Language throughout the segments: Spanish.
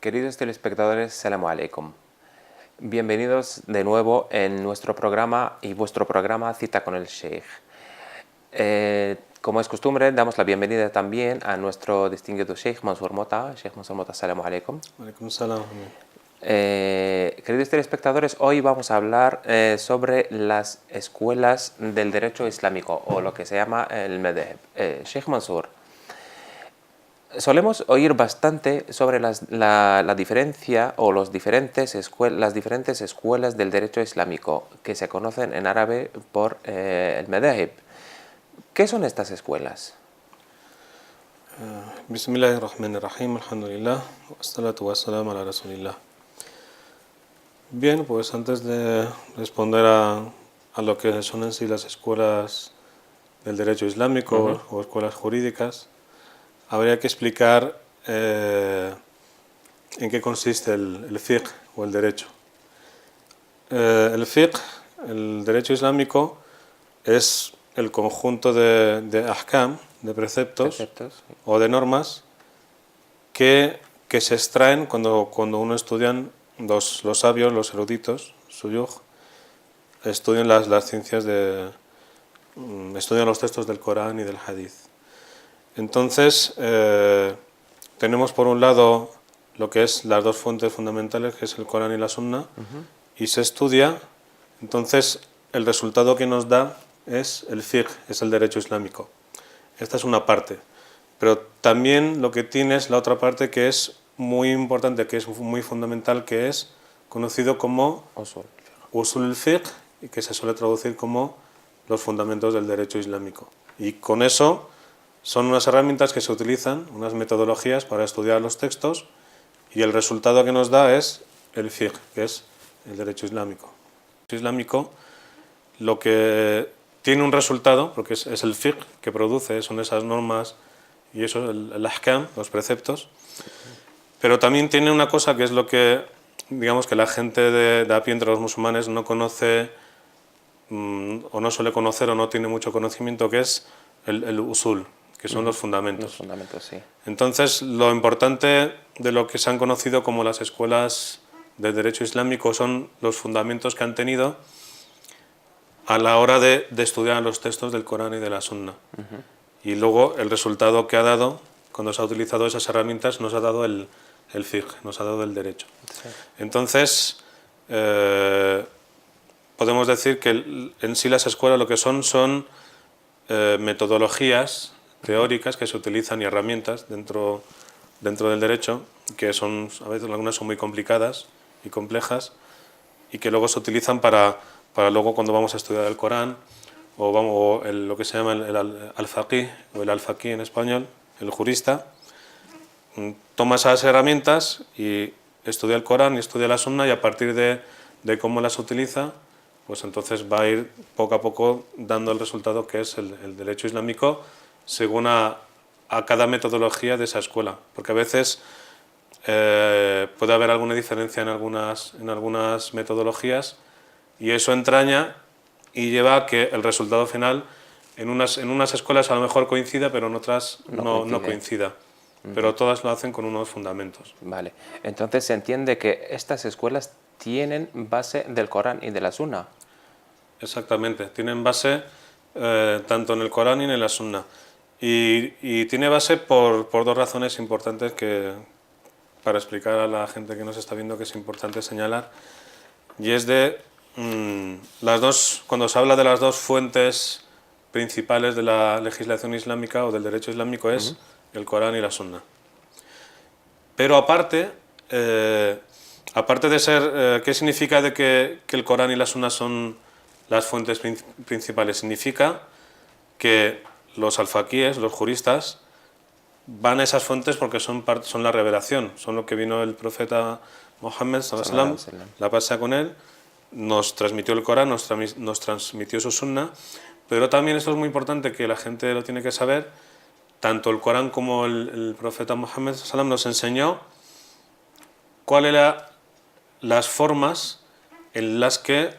Queridos telespectadores, Salamu Alaikum. Bienvenidos de nuevo en nuestro programa y vuestro programa Cita con el Sheikh. Como es costumbre, damos la bienvenida también a nuestro distinguido Sheikh Mansour Mota. Sheikh Mansour Mota, Salamu Alaikum. Alaikum salam. Queridos telespectadores, hoy vamos a hablar sobre las escuelas del derecho islámico o lo que se llama el Madhhab. Sheikh Mansour, solemos oír bastante sobre la diferencia o las diferentes escuelas del derecho islámico que se conocen en árabe por el Madhhab. ¿Qué son estas escuelas? Bismillahirrahmanirrahim, alhamdulillah, wassalatu wassalamu ala rasulillah. Bien, pues antes de responder a lo que son en sí las escuelas del derecho islámico o escuelas jurídicas, habría que explicar en qué consiste el fiqh o el derecho. El fiqh, el derecho islámico, es el conjunto de ahkam, de preceptos o de normas que se extraen cuando uno estudian, los sabios, los eruditos, suyuj, estudian las ciencias estudian los textos del Corán y del Hadith. Entonces, tenemos por un lado lo que es las dos fuentes fundamentales, que es el Corán y la Sunna, y se estudia, entonces el resultado que nos da es el fiqh, es el derecho islámico. Esta es una parte, pero también lo que tiene es la otra parte que es muy importante, que es muy fundamental, que es conocido como usul al-fiqh, y que se suele traducir como los fundamentos del derecho islámico. Y con eso son unas herramientas que se utilizan, unas metodologías para estudiar los textos, y el resultado que nos da es el fiqh, que es el derecho islámico. El derecho islámico lo que tiene un resultado, porque es el fiqh que produce, son esas normas y eso, el ahkam, los preceptos, pero también tiene una cosa que es lo que, digamos, que la gente de a pie entre los musulmanes no conoce o no suele conocer o no tiene mucho conocimiento, que es el usul, que son los fundamentos. Los fundamentos, sí. Entonces, lo importante de lo que se han conocido como las escuelas de derecho islámico son los fundamentos que han tenido a la hora de estudiar los textos del Corán y de la Sunna. Y luego el resultado que ha dado, cuando se ha utilizado esas herramientas, nos ha dado el fiqh, nos ha dado el derecho. Sí. Entonces, podemos decir que en sí las escuelas lo que son metodologías teóricas que se utilizan y herramientas dentro del derecho, que son, a veces algunas son muy complicadas y complejas, y que luego se utilizan para luego cuando vamos a estudiar el Corán o lo que se llama el al-faqih o el al-faqih en español, el jurista, toma esas herramientas y estudia el Corán y estudia la Sunna, y a partir de cómo las utiliza, pues entonces va a ir poco a poco dando el resultado que es el derecho islámico según a cada metodología de esa escuela, porque a veces puede haber alguna diferencia en algunas metodologías, y eso entraña y lleva a que el resultado final en unas escuelas a lo mejor coincida, pero en otras no coincida. Pero todas lo hacen con unos fundamentos. Vale, entonces se entiende que estas escuelas tienen base del Corán y de la Sunna. Exactamente, tienen base tanto en el Corán y en la Sunna. Y tiene base por dos razones importantes para explicar a la gente que nos está viendo que es importante señalar. Y es cuando se habla de las dos fuentes principales de la legislación islámica o del derecho islámico es el Corán y la Sunna. Pero aparte de ser, ¿qué significa de que el Corán y la Sunna son las fuentes principales? Significa que los alfaquíes, los juristas, van a esas fuentes porque son la revelación, son lo que vino el profeta Mohammed sallallahu alaihi wasallam, la paz sea con él, nos transmitió el Corán, nos transmitió su Sunna, pero también esto es muy importante que la gente lo tiene que saber, tanto el Corán como el profeta Mohammed sallallahu alaihi wasallam nos enseñó cuáles eran las formas en las que,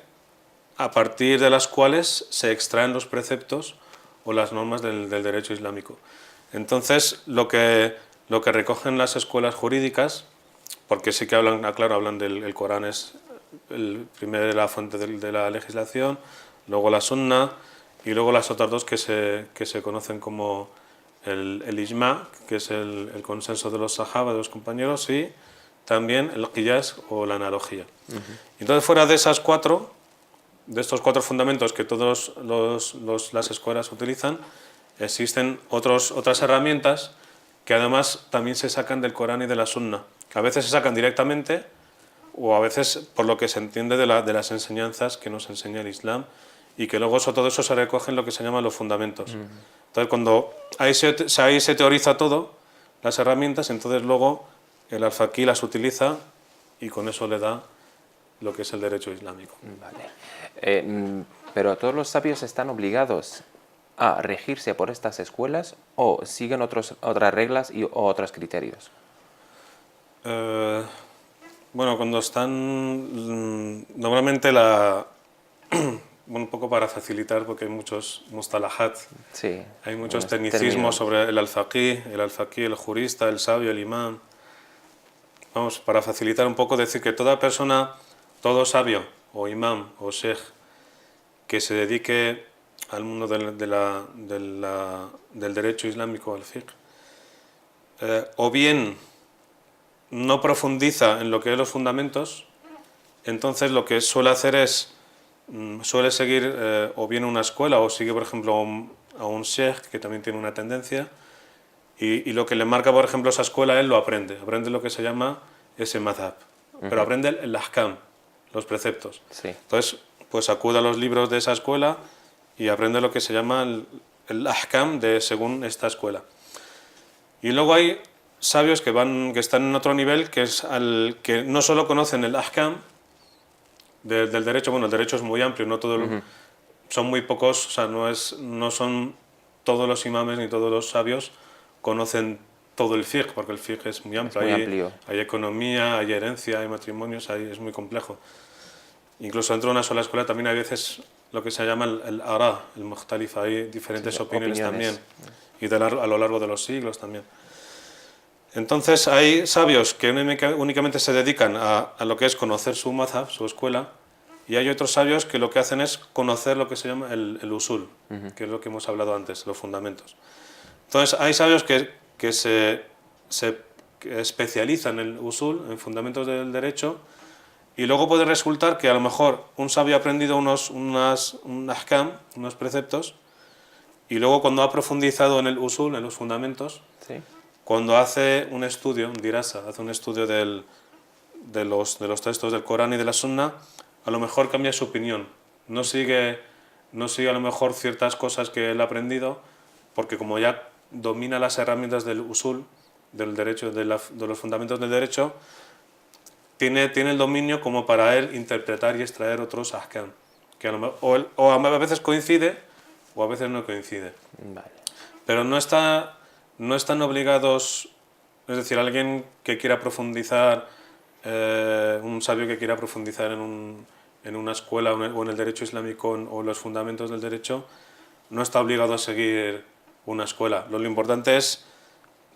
a partir de las cuales se extraen los preceptos o las normas del derecho islámico. Entonces, lo que recogen las escuelas jurídicas porque sí que hablan, claro, hablan del el Corán es primero la fuente de la legislación, luego la Sunna y luego las otras dos que se conocen como el Ijma, que es el consenso de los Sahaba, de los compañeros, y también el Qiyas o la analogía. Entonces, fuera de esas cuatro, de estos cuatro fundamentos que todas las escuelas utilizan, existen otras herramientas que además también se sacan del Corán y de la Sunna, que a veces se sacan directamente o a veces por lo que se entiende de las enseñanzas que nos enseña el Islam y que luego todo eso se recoge en lo que se llaman los fundamentos. Entonces, cuando ahí se teoriza todo, las herramientas, entonces luego el al-Faqih las utiliza y con eso le da lo que es el derecho islámico. Vale. Pero todos los sabios están obligados a regirse por estas escuelas o siguen otras reglas o otros criterios. Bueno, cuando están... Normalmente un poco para facilitar, porque hay muchos mustalahat, Sí, hay muchos términos. tecnicismos sobre el al-Faqih, el jurista, el sabio, el imán. Vamos, para facilitar un poco, decir que toda persona, todo sabio, o imán, o sheikh, que se dedique al mundo del derecho islámico, al fiqh, o bien no profundiza en lo que es los fundamentos, entonces lo que suele hacer es, suele seguir o bien una escuela o sigue, por ejemplo, a un sheikh que también tiene una tendencia, y lo que le marca, por ejemplo, esa escuela, él lo aprende lo que se llama ese madhab, pero aprende el ahkam, los preceptos. Sí. Entonces, pues acude a los libros de esa escuela y aprende lo que se llama el ahkam según esta escuela. Y luego hay sabios que están en otro nivel, que es que no solo conocen el ahkam del derecho. Bueno, el derecho es muy amplio, no son muy pocos, o sea, no son todos los imames ni todos los sabios conocen todo el fiqh, porque el fiqh es muy amplio. Hay economía, hay herencia, hay matrimonios, es muy complejo. Incluso dentro de una sola escuela también hay veces lo que se llama el ara, el mukhtalif, hay diferentes opiniones también, y a lo largo de los siglos también. Entonces hay sabios que únicamente se dedican a lo que es conocer su mazhab, su escuela, y hay otros sabios que lo que hacen es conocer lo que se llama el usul, que es lo que hemos hablado antes, los fundamentos. Entonces hay sabios que se especializan en el usul, en fundamentos del derecho, y luego puede resultar que a lo mejor un sabio ha aprendido un ahkam, unos preceptos, y luego cuando ha profundizado en el usul, en los fundamentos, ¿Sí? Cuando hace un estudio, un dirasa, hace un estudio de los textos del Corán y de la Sunna, a lo mejor cambia su opinión. No sigue a lo mejor ciertas cosas que él ha aprendido, porque como ya domina las herramientas del usul, del derecho, de los fundamentos del derecho, tiene el dominio como para él interpretar y extraer otros ahkam, que a veces coincide o a veces no coincide. Vale. Pero no están obligados, es decir, alguien que quiera profundizar, un sabio que quiera profundizar en una escuela o en el derecho islámico o los fundamentos del derecho, no está obligado a seguir una escuela. Lo importante es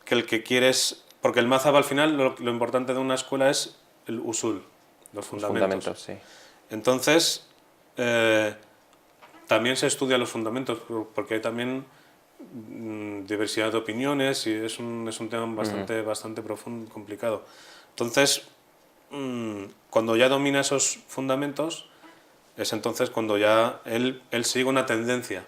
que el que quieres, porque el mazhab al final lo importante de una escuela es el usul, los fundamentos. Sí. Entonces, también se estudia los fundamentos, porque hay también diversidad de opiniones y es un tema bastante profundo, complicado. Entonces, cuando ya domina esos fundamentos, es entonces cuando ya él sigue una tendencia.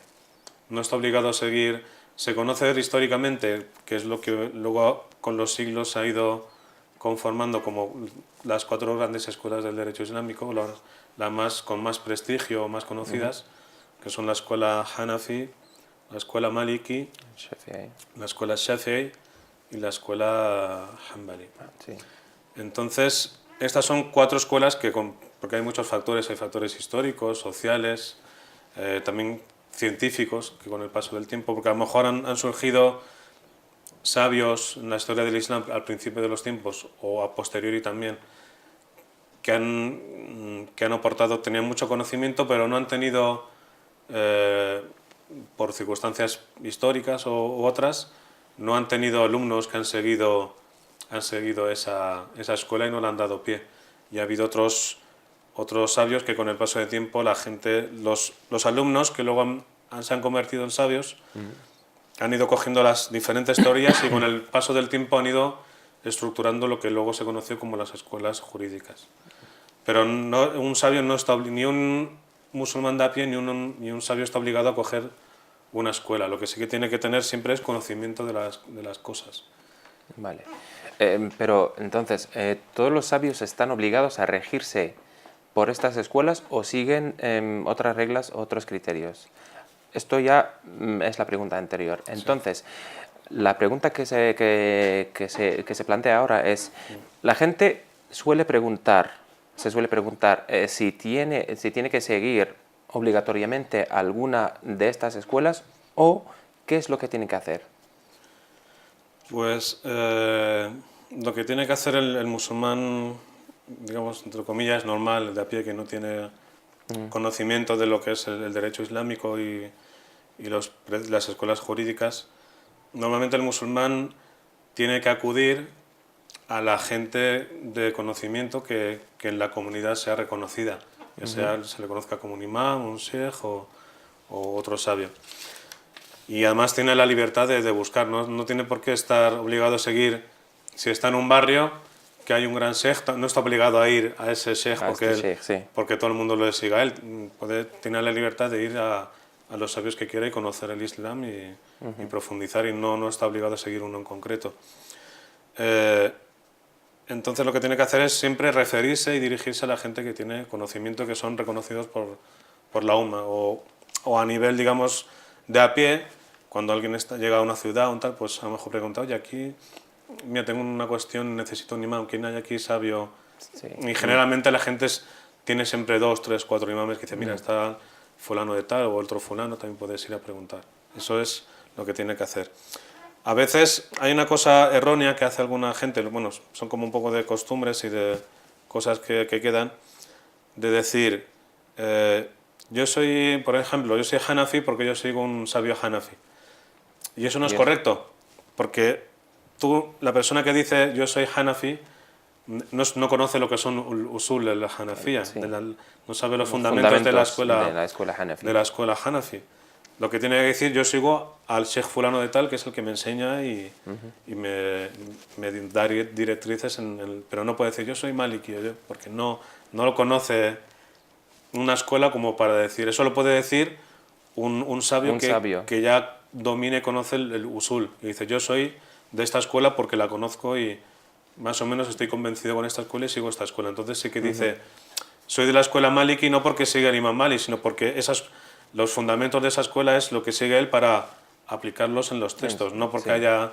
No está obligado a seguir. Se conoce históricamente, que es lo que luego con los siglos se ha ido conformando como las cuatro grandes escuelas del derecho islámico, con más prestigio, más conocidas, que son la escuela Hanafi, la escuela Maliki, la escuela Shafi'i y la escuela Hanbali. Sí. Entonces, estas son cuatro escuelas porque hay muchos factores, hay factores históricos, sociales, también científicos, que con el paso del tiempo, porque a lo mejor han surgido sabios en la historia del Islam al principio de los tiempos o a posteriori también, que han aportado, tenían mucho conocimiento, pero no han tenido, por circunstancias históricas u otras, no han tenido alumnos que han seguido han seguido esa escuela y no le han dado pie. Y ha habido otros sabios que con el paso del tiempo la gente, los alumnos que luego se han convertido en sabios, han ido cogiendo las diferentes teorías y con el paso del tiempo han ido estructurando lo que luego se conoció como las escuelas jurídicas. Pero no, un sabio no está, ni un musulmán de a pie ni un sabio está obligado a coger una escuela. Lo que sí que tiene que tener siempre es conocimiento de las cosas. Vale. Pero entonces, ¿todos los sabios están obligados a regirse por estas escuelas o siguen otras reglas, otros criterios? Esto ya es la pregunta anterior. Entonces, la pregunta que se plantea ahora es, la gente se suele preguntar si tiene que seguir obligatoriamente alguna de estas escuelas o qué es lo que tiene que hacer. Pues lo que tiene que hacer el musulmán, digamos, entre comillas, normal, de a pie, que no tiene conocimiento de lo que es el derecho islámico y las escuelas jurídicas, normalmente el musulmán tiene que acudir a la gente de conocimiento que en la comunidad sea reconocida, ya sea se le conozca como un imán, un sheikh o otro sabio. Y además tiene la libertad de buscar, no tiene por qué estar obligado a seguir, si está en un barrio que hay un gran sheikh, no está obligado a ir a ese sheikh porque todo el mundo lo siga a él, tiene la libertad de ir a los sabios que quiera y conocer el Islam y profundizar, y no está obligado a seguir uno en concreto. Entonces lo que tiene que hacer es siempre referirse y dirigirse a la gente que tiene conocimiento, que son reconocidos por la UMA, o a nivel, digamos, de a pie. Cuando alguien llega a una ciudad o tal, pues a lo mejor pregunta, oye, aquí, mira, tengo una cuestión, necesito un imán, ¿quién hay aquí sabio? Sí. Y generalmente la gente tiene siempre 2, 3, 4 imames que dicen, mira, está fulano de tal o otro fulano, también puedes ir a preguntar. Eso es lo que tiene que hacer. A veces hay una cosa errónea que hace alguna gente, bueno, son como un poco de costumbres y de cosas que quedan, de decir, yo soy, por ejemplo, yo soy Hanafi porque yo sigo un sabio Hanafi. Y eso no es correcto, porque la persona que dice yo soy Hanafi, no conoce lo que son usul de la Hanafía, no sabe los fundamentos de la escuela Hanafi. Lo que tiene que decir, yo sigo al sheikh fulano de tal, que es el que me enseña y me da directrices, pero no puede decir yo soy maliki, porque no lo conoce una escuela como para decir. Eso lo puede decir un sabio que ya domine y conoce el usul. Y dice, yo soy de esta escuela porque la conozco y más o menos estoy convencido con esta escuela y sigo esta escuela. Entonces sí que dice, soy de la escuela maliki no porque siga el imam Malik, sino porque los fundamentos de esa escuela es lo que sigue él para aplicarlos en los textos, no porque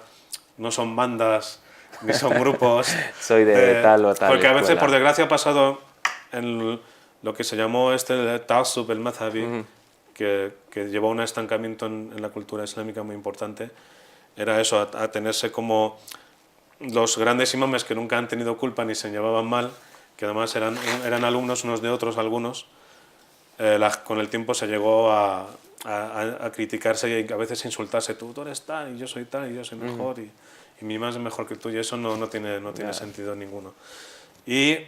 no son bandas ni son grupos. Soy de tal o tal porque a veces, escuela. por desgracia, ha pasado en lo que se llamó ta'assub el madhabi, que llevó a un estancamiento en la cultura islámica muy importante. Era eso, a tenerse como los grandes imames que nunca han tenido culpa ni se llevaban mal, que además eran alumnos unos de otros algunos. Con el tiempo se llegó a criticarse y a veces insultarse, tú eres tal y yo soy tal y yo soy mejor y mi imán es mejor que tú, y eso no tiene sentido ninguno. Y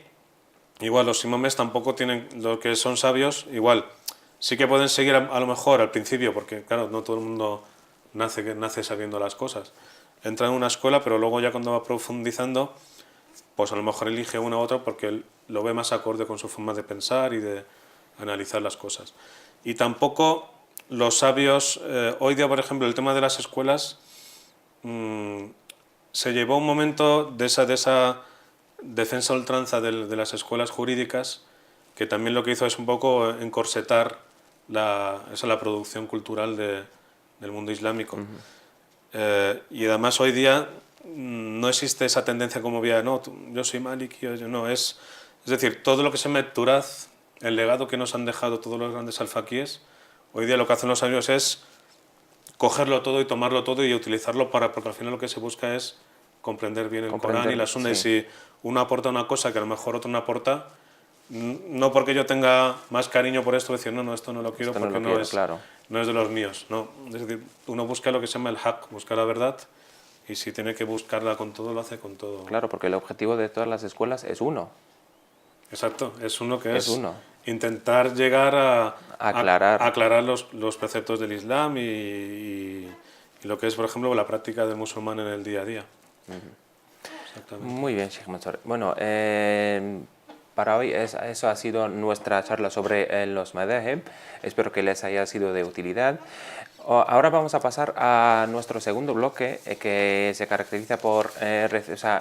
igual los imames tampoco tienen, los que son sabios, igual sí que pueden seguir a lo mejor al principio, porque claro, no todo el mundo nace sabiendo las cosas. Entra en una escuela, pero luego ya cuando va profundizando, pues a lo mejor elige una u otra porque lo ve más acorde con su forma de pensar y de analizar las cosas. Y tampoco los sabios, hoy día por ejemplo el tema de las escuelas, se llevó un momento de esa defensa a ultranza de las escuelas jurídicas, que también lo que hizo es un poco encorsetar la producción cultural del mundo islámico. Y además hoy día no existe esa tendencia como había, no, yo soy maliki, no, es decir, todo lo que se llama Turaz, el legado que nos han dejado todos los grandes alfaquíes, hoy día lo que hacen los sabios es cogerlo todo y tomarlo todo y utilizarlo porque al final lo que se busca es comprender bien el Corán y la Sunna. Sí. Y si uno aporta una cosa que a lo mejor otro no aporta, no porque yo tenga más cariño por esto, decir, no, esto no lo quiero porque no es de los míos. No. Es decir, uno busca lo que se llama el haq, buscar la verdad, y si tiene que buscarla con todo, lo hace con todo. Claro, porque el objetivo de todas las escuelas es uno. Exacto, es uno que Es es uno. intentar llegar a Aclarar. aclarar los preceptos del Islam y lo que es, por ejemplo, la práctica del musulmán en el día a día. Exactamente. Muy bien, Sheikh Mansour. Bueno, para hoy eso ha sido nuestra charla sobre los madhahib. Espero que les haya sido de utilidad. Ahora vamos a pasar a nuestro segundo bloque, que se caracteriza por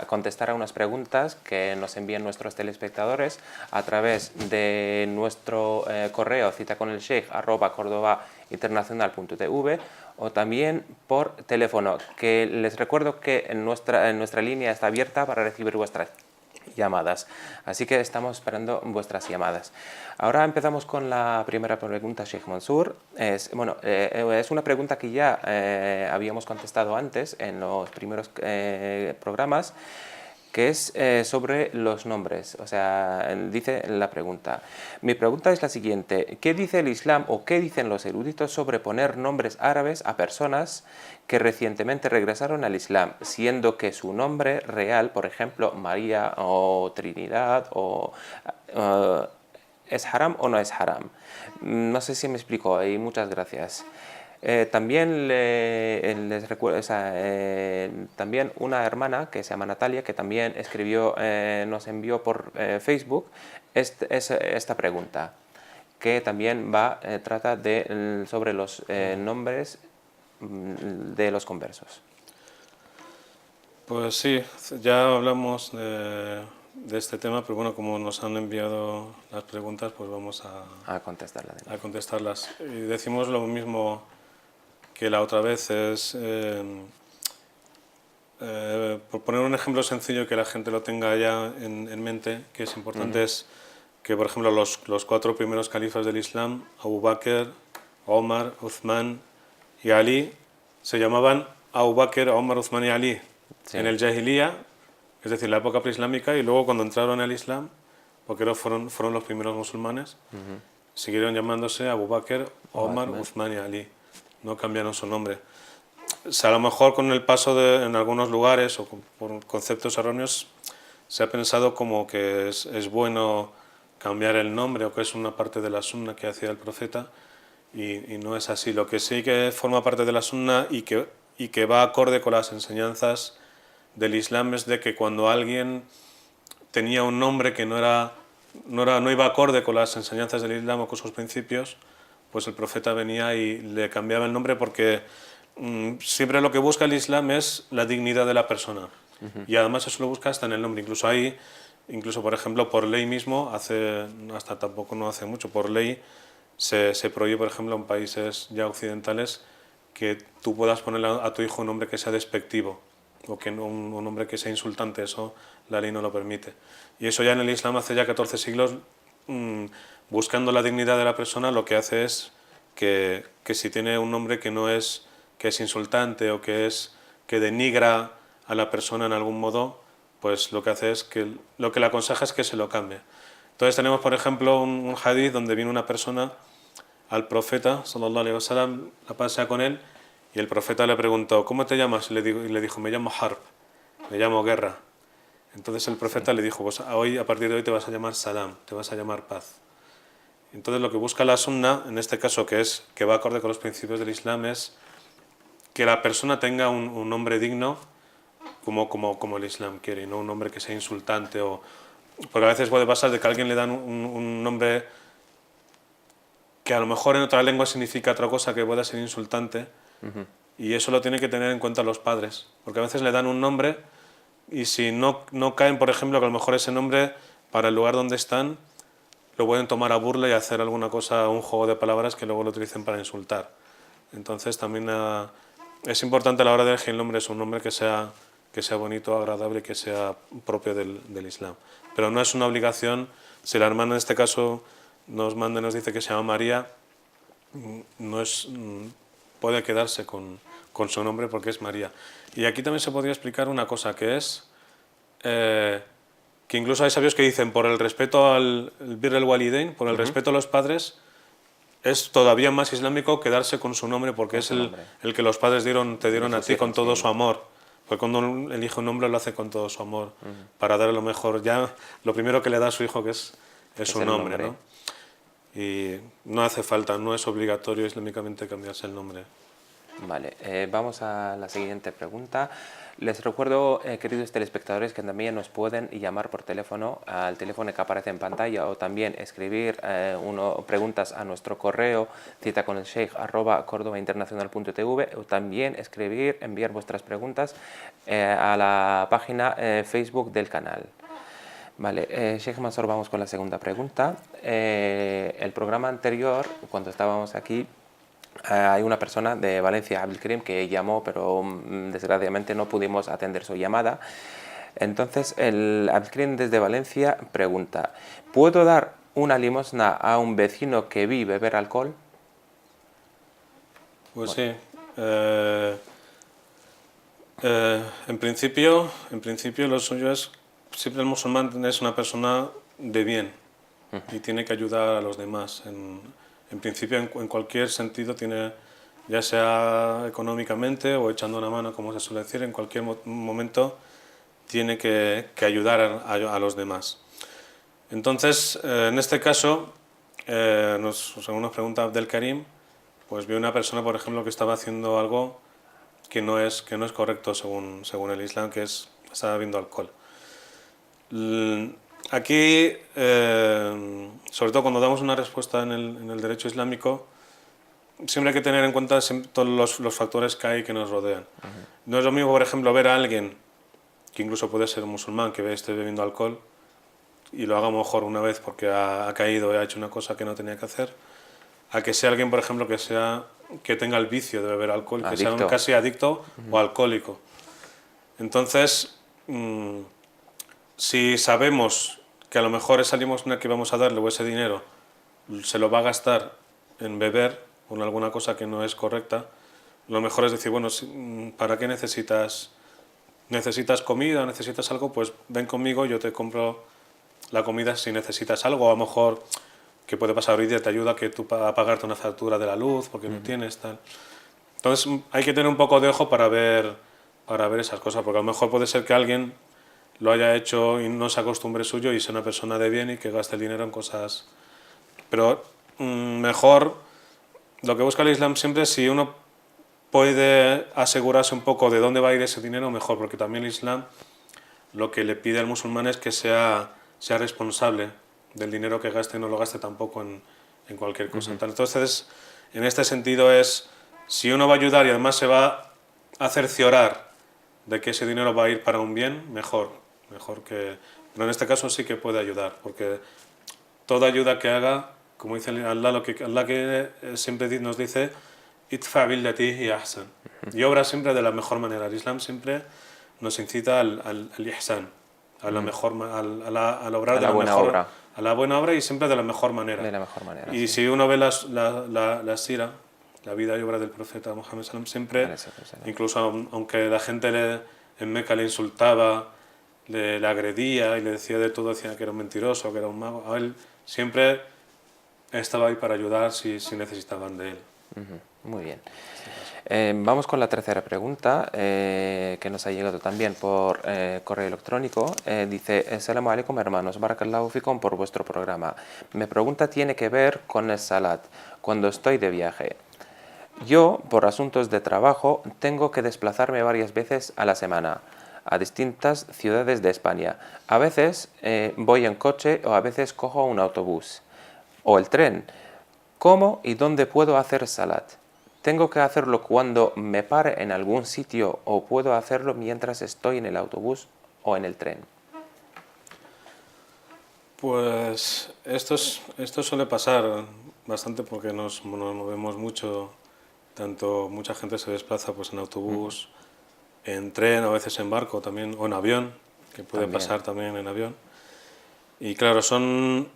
contestar a unas preguntas que nos envían nuestros telespectadores a través de nuestro correo citaconelsheikh@cordobainternacional.tv o también por teléfono, que les recuerdo que en nuestra línea está abierta para recibir vuestras llamadas, así que estamos esperando vuestras llamadas. Ahora empezamos con la primera pregunta, Sheikh Mansour. Es una pregunta que ya habíamos contestado antes en los primeros programas, que es sobre los nombres. O sea, dice la pregunta. Mi pregunta es la siguiente: ¿qué dice el Islam o qué dicen los eruditos sobre poner nombres árabes a personas que recientemente regresaron al Islam, siendo que su nombre real, por ejemplo, María o Trinidad, ¿es haram o no es haram? No sé si me explico y muchas gracias. También les recuerdo, también una hermana que se llama Natalia, que también nos envió por Facebook esta pregunta, que también trata sobre los nombres de los conversos. Pues sí, ya hablamos de este tema, pero bueno, como nos han enviado las preguntas, pues vamos a contestarlas. Y decimos lo mismo que la otra vez, por poner un ejemplo sencillo que la gente lo tenga ya en mente, que es importante, es que, por ejemplo, los 4 primeros califas del Islam, Abu Bakr, Omar, Uthman y Ali, se llamaban Abu Bakr, Omar, Uthman y Ali en el Jahiliya, es decir, la época preislámica, y luego cuando entraron al Islam, porque fueron los primeros musulmanes, siguieron llamándose Abu Bakr, Omar, Uthman y Ali. No cambiaron su nombre. O sea, a lo mejor con el paso en algunos lugares o por conceptos erróneos se ha pensado como que es bueno cambiar el nombre o que es una parte de la sunna que hacía el profeta, y no es así. Lo que sí que forma parte de la sunna y que va acorde con las enseñanzas del Islam es de que cuando alguien tenía un nombre que no iba acorde con las enseñanzas del Islam o con sus principios, pues el profeta venía y le cambiaba el nombre, porque siempre lo que busca el Islam es la dignidad de la persona. Y además eso lo busca hasta en el nombre. Incluso por ejemplo, por ley mismo, hasta tampoco no hace mucho, por ley se prohíbe, por ejemplo, en países ya occidentales, que tú puedas ponerle a tu hijo un nombre que sea despectivo o que un nombre que sea insultante. Eso la ley no lo permite. Y eso ya en el Islam hace ya 14 siglos, buscando la dignidad de la persona, lo que hace es que si tiene un nombre que es insultante o que denigra a la persona en algún modo, pues lo que hace es lo que le aconseja es que se lo cambie. Entonces tenemos, por ejemplo, un hadith donde vino una persona al profeta, sallallahu alaihi wasallam, la paz sea con él, y el profeta le preguntó: ¿cómo te llamas? Y le dijo: me llamo Harb, me llamo Guerra. Entonces el profeta le dijo: pues a partir de hoy te vas a llamar Salam, te vas a llamar paz. Entonces lo que busca la sunna, en este caso, que va acorde con los principios del Islam, es que la persona tenga un nombre digno como el Islam quiere, y no un nombre que sea insultante. Porque a veces puede pasar de que a alguien le dan un nombre que a lo mejor en otra lengua significa otra cosa, que pueda ser insultante, y eso lo tienen que tener en cuenta los padres, porque a veces le dan un nombre y si no caen, por ejemplo, que a lo mejor ese nombre para el lugar donde están lo pueden tomar a burla y hacer alguna cosa, un juego de palabras que luego lo utilicen para insultar. Entonces también es importante a la hora de elegir el nombre, es un nombre que sea bonito, agradable, que sea propio del Islam. Pero no es una obligación. Si la hermana en este caso nos manda y nos dice que se llama María, puede quedarse con su nombre porque es María. Y aquí también se podría explicar una cosa, que es que incluso hay sabios que dicen, por el respeto al birr el-walidain, por el respeto a los padres, es todavía más islámico quedarse con su nombre, porque es el que los padres te dieron a ti con todo su amor. Porque cuando uno elige un nombre lo hace con todo su amor, para darle lo mejor. Ya lo primero que le da a su hijo que es su nombre, ¿no? Y no hace falta, no es obligatorio islámicamente cambiarse el nombre. Vale, vamos a la siguiente pregunta. Les recuerdo, queridos telespectadores, que también nos pueden llamar por teléfono al teléfono que aparece en pantalla o también escribir preguntas a nuestro correo citaconelsheikh@cordobainternacional.tv o también enviar vuestras preguntas a la página Facebook del canal. Vale, Sheikh Mansour, vamos con la segunda pregunta. El programa anterior, cuando estábamos aquí, hay una persona de Valencia, Abdelkrim, que llamó, pero desgraciadamente no pudimos atender su llamada. Entonces, el Abdelkrim desde Valencia pregunta: ¿puedo dar una limosna a un vecino que vi beber alcohol? Pues bueno. Sí. En principio lo suyo es, siempre el musulmán es una persona de bien y tiene que ayudar a los demás. En principio, en cualquier sentido, tiene, ya sea económicamente o echando una mano, como se suele decir, en cualquier momento tiene que ayudar a los demás. Entonces, en este caso, según nos pregunta Abdelkarim, pues vi una persona, por ejemplo, que estaba haciendo algo que no es correcto según el Islam, que estaba bebiendo alcohol. Aquí, sobre todo cuando damos una respuesta en el derecho islámico, siempre hay que tener en cuenta todos los factores que hay que nos rodean. No es lo mismo, por ejemplo, ver a alguien que incluso puede ser musulmán que esté bebiendo alcohol y lo haga mejor una vez porque ha caído y ha hecho una cosa que no tenía que hacer, a que sea alguien, por ejemplo, que tenga el vicio de beber alcohol, que sea casi adicto o alcohólico. Entonces, si sabemos que a lo mejor esa limosna que vamos a darle o ese dinero se lo va a gastar en beber o en alguna cosa que no es correcta, lo mejor es decir, bueno, ¿para qué necesitas comida, necesitas algo? Pues ven conmigo, yo te compro la comida si necesitas algo. A lo mejor, que puede pasar hoy día, te ayuda a pagarte una factura de la luz porque no tienes tal. Entonces hay que tener un poco de ojo para ver esas cosas, porque a lo mejor puede ser que alguien lo haya hecho y no se acostumbre suyo y sea una persona de bien y que gaste el dinero en cosas. Pero mejor, lo que busca el Islam siempre es, si uno puede asegurarse un poco de dónde va a ir ese dinero, mejor, porque también el Islam lo que le pide al musulmán es que sea responsable del dinero que gaste y no lo gaste tampoco en cualquier cosa. Entonces, en este sentido es, si uno va a ayudar y además se va a cerciorar de que ese dinero va a ir para un bien, mejor que... Pero en este caso sí que puede ayudar, porque toda ayuda que haga, como dice Allah, que siempre nos dice, idfa billati hiya ahsan, y obra siempre de la mejor manera. El Islam siempre nos incita al ihsan, a la mejor, al obrar de la buena mejor obra. A la buena obra y siempre de la mejor manera. De la mejor manera, y sí. Si uno ve la sira, la vida y obra del profeta Muhammad sallam, siempre, incluso aunque la gente en Meca le insultaba, le agredía y le decía de todo, decía que era un mentiroso, que era un mago, a él siempre estaba ahí para ayudar si necesitaban de él. Muy bien. Vamos con la tercera pregunta, que nos ha llegado también por correo electrónico. Dice: Assalamu alaikum, hermanos, barakallahu fikum por vuestro programa. Mi pregunta tiene que ver con el salat cuando estoy de viaje. Yo, por asuntos de trabajo, tengo que desplazarme varias veces a la semana a distintas ciudades de España. A veces voy en coche o a veces cojo un autobús o el tren. ¿Cómo y dónde puedo hacer salat? ¿Tengo que hacerlo cuando me pare en algún sitio o puedo hacerlo mientras estoy en el autobús o en el tren? Pues esto suele pasar bastante porque nos movemos mucho, mucha gente se desplaza pues en autobús, en tren, a veces en barco también, o en avión, que puede pasar también en avión. Y claro, son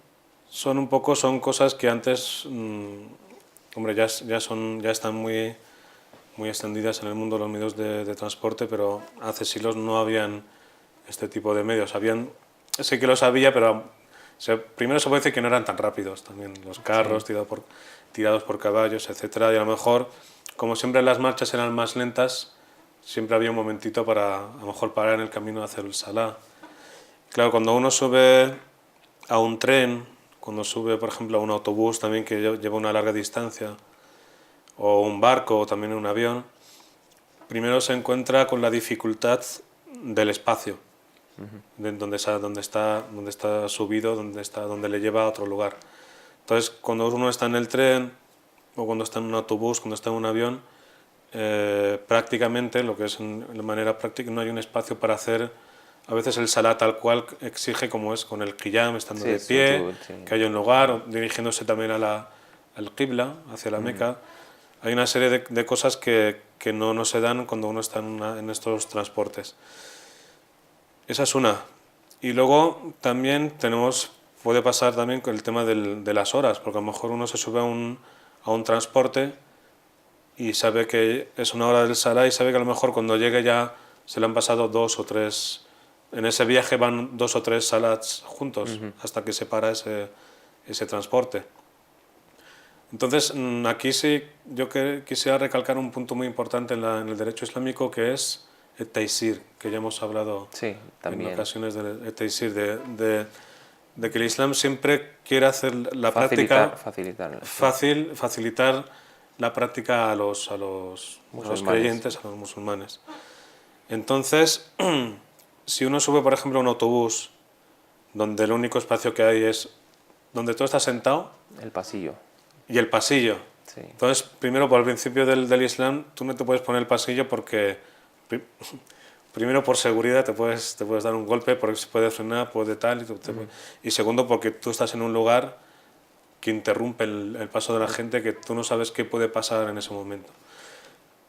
cosas que antes, hombre, ya están muy extendidas en el mundo los medios de transporte, pero hace siglos no habían este tipo de medios. Sí que los había, pero primero se puede decir que no eran tan rápidos también, los carros tirados por caballos, etcétera, y a lo mejor, como siempre las marchas eran más lentas, siempre había un momentito para a lo mejor parar en el camino a hacer el salá. Claro, cuando uno sube a un tren, cuando sube, por ejemplo, a un autobús también que lleva una larga distancia, o un barco, o también un avión, primero se encuentra con la dificultad del espacio, donde está subido, donde le lleva a otro lugar. Entonces, cuando uno está en el tren, o cuando está en un autobús, cuando está en un avión, prácticamente, lo que es de manera práctica, no hay un espacio para hacer a veces el salá tal cual exige, como es con el qiyam, estando de pie, que haya un lugar, dirigiéndose también al qibla, hacia la Meca. Hay una serie de cosas que no se dan cuando uno está en estos transportes. Esa es una. Y luego también puede pasar también con el tema de las horas, porque a lo mejor uno se sube a un transporte y sabe que es una hora del salá y sabe que a lo mejor cuando llegue ya se le han pasado 2 o 3, en ese viaje van 2 o 3 salats juntos hasta que se para ese transporte. Entonces, aquí sí yo quisiera recalcar un punto muy importante en el derecho islámico, que es el taysir, que ya hemos hablado en ocasiones del taysir, de que el Islam siempre quiere hacer la práctica facilitar la práctica a los creyentes, a los musulmanes. Entonces, si uno sube, por ejemplo, a un autobús donde el único espacio que hay es donde tú estás sentado, el pasillo. Y el pasillo. Sí. Entonces, primero, por el principio del Islam, tú no te puedes poner el pasillo porque, primero, por seguridad te puedes dar un golpe, porque se puede frenar, puede tal, y segundo, porque tú estás en un lugar que interrumpe el paso de la gente, que tú no sabes qué puede pasar en ese momento.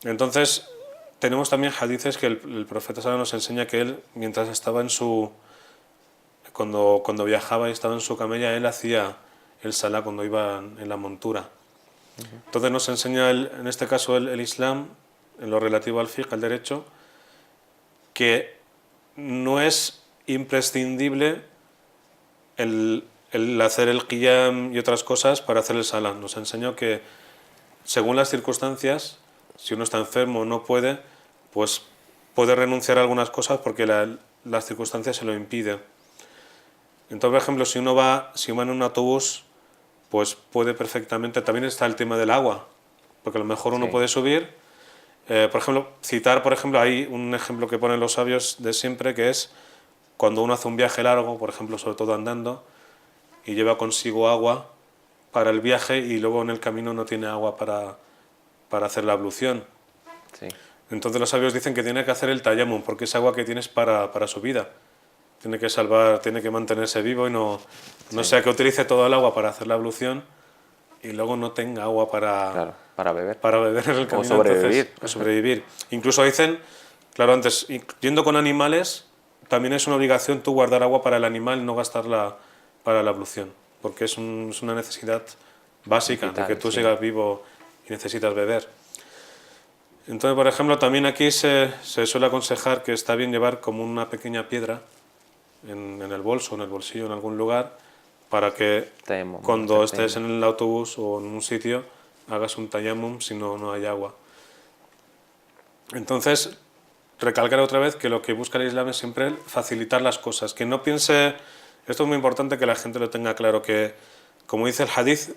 Entonces, tenemos también hadices que el profeta Sala nos enseña que él, mientras estaba cuando viajaba y estaba en su camella, él hacía el salá cuando iba en la montura. Entonces nos enseña en este caso el Islam, en lo relativo al fiqh, al derecho, que no es imprescindible el hacer el qiyam y otras cosas para hacer el salá. Nos enseñó que según las circunstancias, si uno está enfermo o no puede, pues puede renunciar a algunas cosas porque las circunstancias se lo impiden. Entonces, por ejemplo, si uno va en un autobús, pues puede perfectamente. También está el tema del agua, porque a lo mejor uno puede subir. Por ejemplo, hay un ejemplo que ponen los sabios de siempre, que es cuando uno hace un viaje largo, por ejemplo, sobre todo andando, y lleva consigo agua para el viaje y luego en el camino no tiene agua para hacer la ablución. Sí. Entonces los sabios dicen que tiene que hacer el tayammum, porque es agua que tienes para su vida. Tiene que mantenerse vivo y no sea que utilice todo el agua para hacer la ablución y luego no tenga agua para beber en el camino. O sobrevivir. Incluso dicen, claro, antes, yendo con animales, también es una obligación tú guardar agua para el animal, no gastarla para la ablución, porque es una necesidad básica, vital, de que tú sigas vivo y necesitas beber. Entonces, por ejemplo, también aquí se suele aconsejar que está bien llevar como una pequeña piedra en el bolso, en el bolsillo, en algún lugar, para que cuando estés en el autobús o en un sitio hagas un tayammum si no hay agua. Entonces, recalcar otra vez que lo que busca el Islam es siempre facilitar las cosas, que no piense, esto es muy importante que la gente lo tenga claro, que como dice el hadith,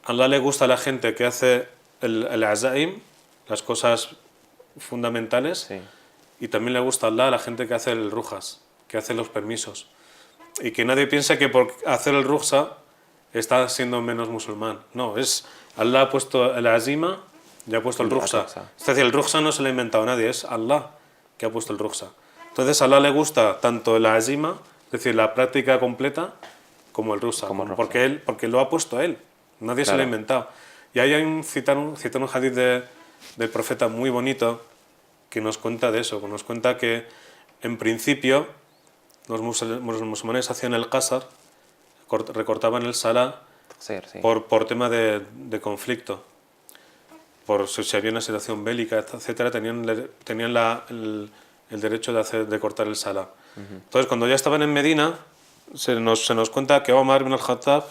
a Allah le gusta a la gente que hace el azaim, las cosas fundamentales, y también le gusta a Allah a la gente que hace el rujas, que hace los permisos. Y que nadie piense que por hacer el rukhsa está siendo menos musulmán. No, Allah ha puesto el azima y ha puesto el rukhsa. Es decir, el rukhsa no se lo ha inventado nadie, es Allah que ha puesto el rukhsa. Entonces a Allah le gusta tanto el azima, es decir, la práctica completa, como el rukhsa, porque lo ha puesto él. Nadie se lo ha inventado. Y ahí hay citar un hadith del profeta muy bonito que nos cuenta de eso, que nos cuenta que en principio los musulmanes hacían el qasar, recortaban el salá por tema de conflicto, por si había una situación bélica, etcétera, tenían el derecho de cortar el salá. Entonces, cuando ya estaban en Medina, se nos cuenta que Omar ibn al-Khattab,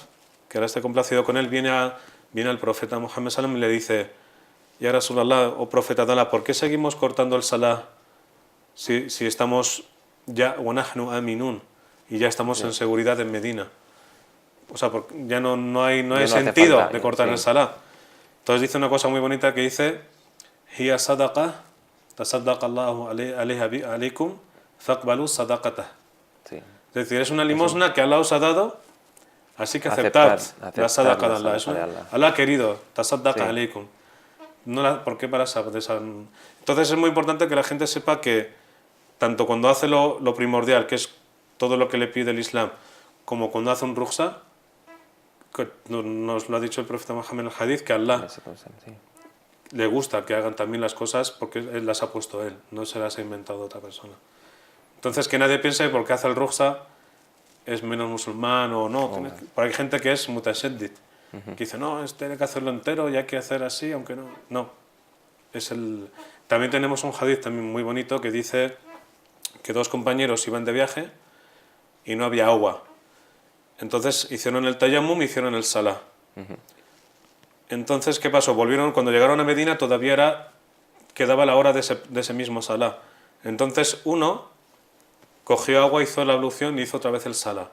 que ahora está complacido con él, viene al profeta Muhammad sallam y le dice: Ya Rasulallah, o profeta de Allah, ¿por qué seguimos cortando el salah si estamos ya وَنَحْنُ آمِنُونَ y ya estamos en seguridad en Medina? O sea, ya no hay Ya no hace sentido falta, de cortar el sí. salah. Entonces dice una cosa muy bonita que dice هي صدقة تصدق الله عليها عليكم فاقبلوا صدقته. Sí. Es decir, es una limosna que Allah os ha dado, así que aceptad la Aceptar sadaqa de la Allah. sadaqa de Allah. Allah ha querido, tasaddaqa Sí. alaykum. No ¿por qué para esa? Entonces es muy importante que la gente sepa que tanto cuando hace lo primordial, que es todo lo que le pide el Islam, como cuando hace un rukhsa, que nos lo ha dicho el profeta Muhammad en el hadith, que a Allah Sí. le gusta que hagan también las cosas porque él las ha puesto él, no se las ha inventado otra persona. Entonces que nadie piense que porque hace el rukhsa es menos musulmán o no. Porque hay gente que es mutashaddid, que dice, no, tiene que hacerlo entero y hay que hacer así, aunque no. No. También tenemos un hadith también muy bonito que dice que dos compañeros iban de viaje y no había agua. Entonces hicieron el tayammum y hicieron el salah. Entonces, ¿qué pasó? Cuando llegaron a Medina todavía quedaba la hora de ese mismo salah. Entonces uno cogió agua, hizo la ablución y hizo otra vez el salah.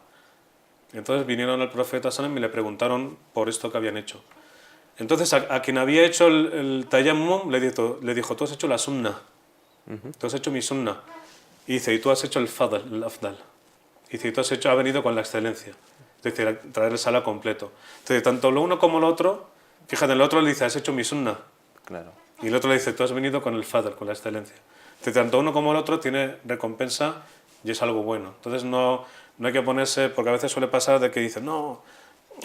Entonces vinieron al profeta Salem y le preguntaron por esto que habían hecho. Entonces a quien había hecho el tayammum le dijo, tú has hecho la sunna, tú has hecho mi sunna. Y dice, y tú has hecho el fadl, el afdal. Y dice, y tú has venido con la excelencia. Es decir, traer el salah completo. Entonces, tanto lo uno como lo otro, fíjate, el otro le dice, has hecho mi sunna. Claro. Y el otro le dice, tú has venido con el fadl, con la excelencia. Entonces, tanto uno como el otro tiene recompensa y es algo bueno. Entonces no hay que ponerse, porque a veces suele pasar de que dicen, no,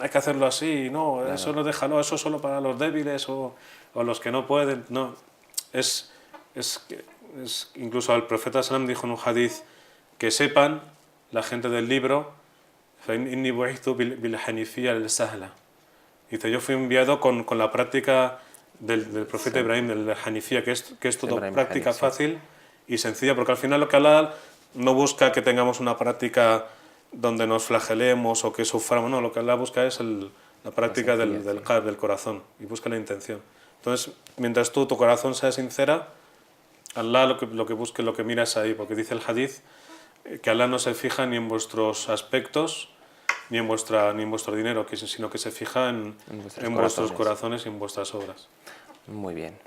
hay que hacerlo así, no, claro, eso no déjalo, eso es solo para los débiles o los que no pueden. No, incluso el profeta Sallam dijo en un hadith que sepan la gente del libro, dice, yo fui enviado con la práctica del profeta Ibrahim, del Hanifía, que es todo Ibrahim práctica Hanif, fácil y sencilla, porque al final lo que Allah no busca que tengamos una práctica donde nos flagelemos o que suframos, no, lo que Allah busca es la práctica del qalb, del corazón, y busca la intención. Entonces, mientras tu corazón sea sincera, Allah lo que busque, lo que mira es ahí, porque dice el hadith que Allah no se fija ni en vuestros aspectos ni en vuestro dinero, sino que se fija en vuestros corazones y en vuestras obras. Muy bien.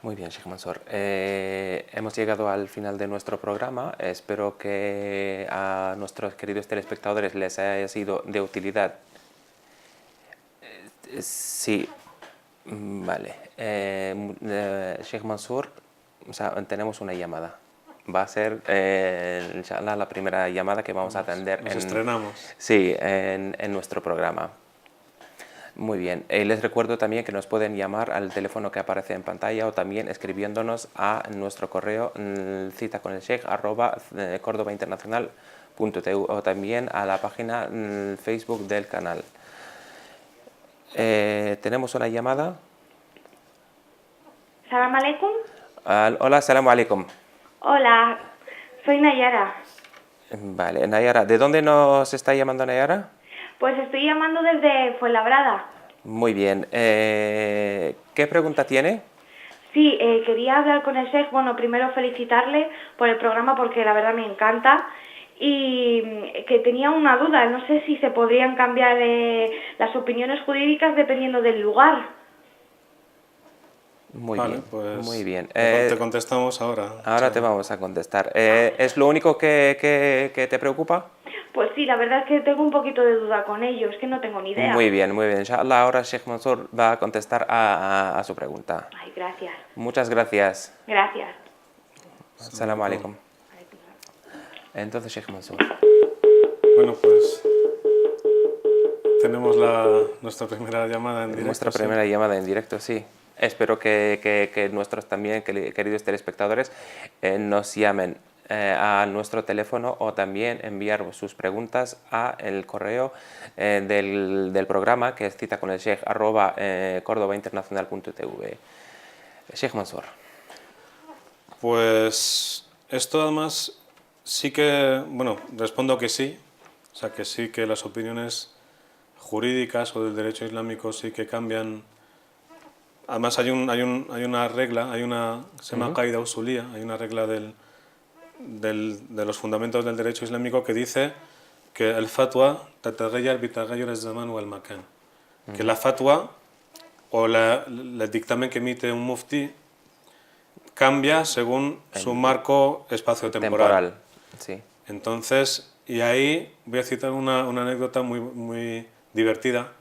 Muy bien, Sheikh Mansour. Hemos llegado al final de nuestro programa. Espero que a nuestros queridos telespectadores les haya sido de utilidad. Sí, vale. Sheikh Mansour, tenemos una llamada. Va a ser, inshallah, la primera llamada que vamos a atender. Nos estrenamos. Sí, en nuestro programa. Muy bien. Les recuerdo también que nos pueden llamar al teléfono que aparece en pantalla o también escribiéndonos a nuestro correo citaconelsheikh@cordobainternacional.tu o también a la página Facebook del canal. Tenemos una llamada. Salam alaikum. Hola, salam alaikum. Hola, soy Nayara. Vale, Nayara, ¿de dónde nos está llamando Nayara? Pues estoy llamando desde Fuenlabrada. Muy bien. ¿Qué pregunta tiene? Sí, quería hablar con el Sheikh. Bueno, primero felicitarle por el programa porque la verdad me encanta. Y que tenía una duda, no sé si se podrían cambiar las opiniones jurídicas dependiendo del lugar. Muy vale, bien, pues muy bien. Te contestamos ahora. Ahora te vamos a contestar. ¿Es lo único que te preocupa? Pues sí, la verdad es que tengo un poquito de duda con ello, es que no tengo ni idea. Muy bien, muy bien. Inshallah, ahora Sheikh Mansour va a contestar a su pregunta. Ay, gracias. Muchas gracias. Gracias. Assalamu alaikum. Entonces, Sheikh Mansour. Bueno, pues tenemos nuestra primera llamada en directo. Nuestra primera llamada en directo, sí. Espero que nuestros también queridos telespectadores nos llamen a nuestro teléfono o también enviar sus preguntas a el correo del programa, que es citaconelsheikh@cordobainternacional.tv. Sheikh Mansour. Pues esto además sí que, bueno, respondo que sí, o sea que sí que las opiniones jurídicas o del derecho islámico sí que cambian además hay una regla, se llama Qaida Usulía, hay una regla de los fundamentos del derecho islámico que dice que el fatwa tataghayyar bitaghayyur az-zaman wal makan, que la fatwa o el dictamen que emite un mufti cambia según su marco espacio-temporal. Sí. Entonces, y ahí voy a citar una anécdota muy divertida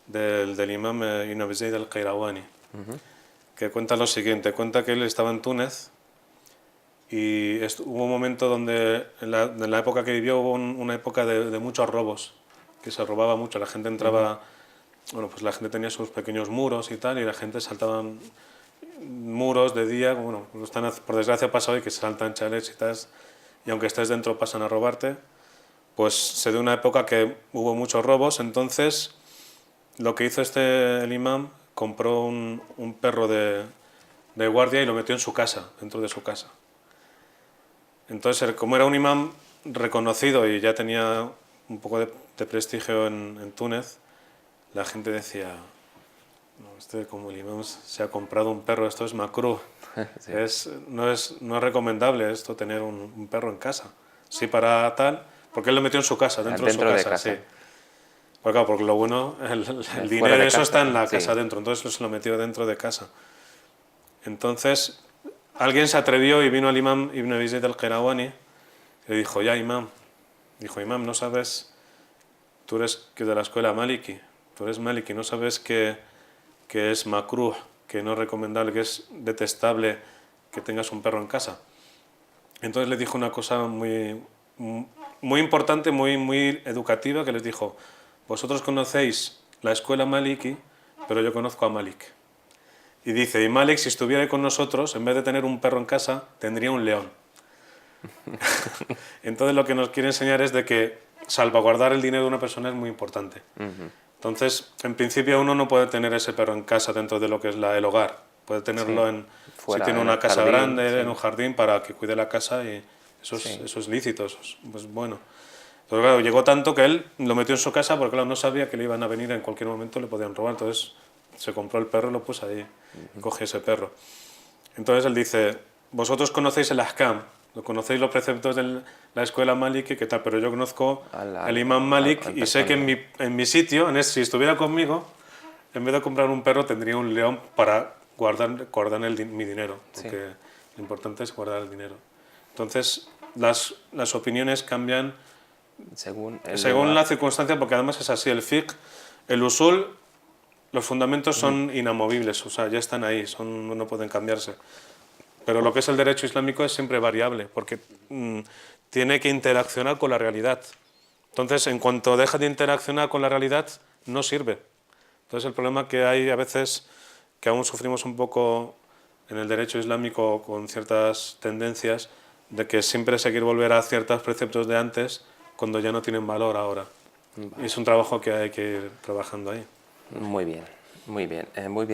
del imam Ibn Abi Zayd al-Qayrawani, que cuenta lo siguiente. Cuenta que él estaba en Túnez y hubo un momento donde, en la época que vivió, hubo una época de muchos robos, que se robaba mucho, la gente entraba, bueno, pues la gente tenía sus pequeños muros y tal, y la gente saltaba muros de día, bueno, por desgracia pasa hoy que se saltan chalets y tal, y aunque estés dentro pasan a robarte. Pues se dio una época que hubo muchos robos, entonces lo que hizo el imam, compró un perro de guardia y lo metió en su casa, dentro de su casa. Entonces, como era un imam reconocido y ya tenía un poco de prestigio en Túnez, la gente decía, no, como el imam se ha comprado un perro, esto es makruh. Sí. No es recomendable esto, tener un perro en casa. Sí, para tal, porque él lo metió en su casa, dentro de su casa. Sí. Porque, claro, porque lo bueno, el dinero de eso está en la casa dentro, entonces se lo metió dentro de casa. Entonces, alguien se atrevió y vino al imam Ibn Abi Zayd al-Qayrawani y le dijo, ya imam, no sabes, tú eres de la escuela Maliki, tú eres Maliki, no sabes que es makruh, que no es recomendable, que es detestable que tengas un perro en casa. Entonces le dijo una cosa muy importante, muy educativa, que les dijo, vosotros conocéis la escuela Maliki, pero yo conozco a Malik. Y dice, y Malik, si estuviera con nosotros, en vez de tener un perro en casa, tendría un león. Entonces lo que nos quiere enseñar es de que salvaguardar el dinero de una persona es muy importante. Entonces, en principio uno no puede tener ese perro en casa dentro de lo que es el hogar. Puede tenerlo si tiene una casa grande, en un jardín, para que cuide la casa, y eso es lícito, eso es pues bueno. Pero claro, llegó tanto que él lo metió en su casa porque claro, no sabía que le iban a venir en cualquier momento, le podían robar. Entonces se compró el perro y lo puso ahí, cogió ese perro. Entonces él dice, vosotros conocéis el ahkam, conocéis los preceptos de la escuela Maliki, ¿qué tal? Pero yo conozco el imam Malik y sé que en mi sitio, si estuviera conmigo, en vez de comprar un perro tendría un león para guardar mi dinero, porque lo importante es guardar el dinero. Entonces las opiniones cambian según la circunstancia, porque además es así, el fiqh, el usul, los fundamentos son inamovibles, o sea, ya están ahí, no pueden cambiarse. Pero lo que es el derecho islámico es siempre variable, porque tiene que interaccionar con la realidad. Entonces, en cuanto deja de interaccionar con la realidad, no sirve. Entonces, el problema que hay a veces, que aún sufrimos un poco en el derecho islámico con ciertas tendencias, de que siempre seguir volver a ciertos preceptos de antes, cuando ya no tienen valor ahora. Y es un trabajo que hay que ir trabajando ahí. Muy bien. Muy bien,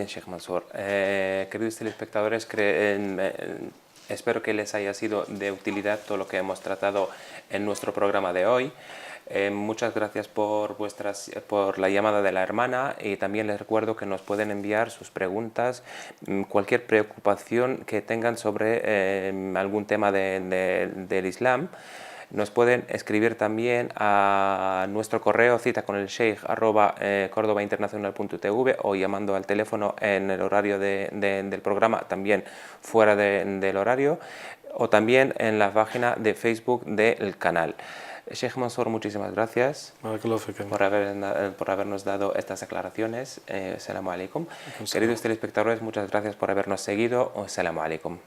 Sheikh Mansour. Queridos telespectadores, espero que les haya sido de utilidad todo lo que hemos tratado en nuestro programa de hoy. Muchas gracias por la llamada de la hermana, y también les recuerdo que nos pueden enviar sus preguntas, cualquier preocupación que tengan sobre algún tema del Islam. Nos pueden escribir también a nuestro correo citaconelsheikh@cordobainternacional.tv o llamando al teléfono en el horario del programa, también fuera del horario, o también en la página de Facebook del canal. Sheikh Mansour, muchísimas gracias por habernos dado estas aclaraciones. Assalamu alaikum. Queridos telespectadores, muchas gracias por habernos seguido. Assalamu alaikum.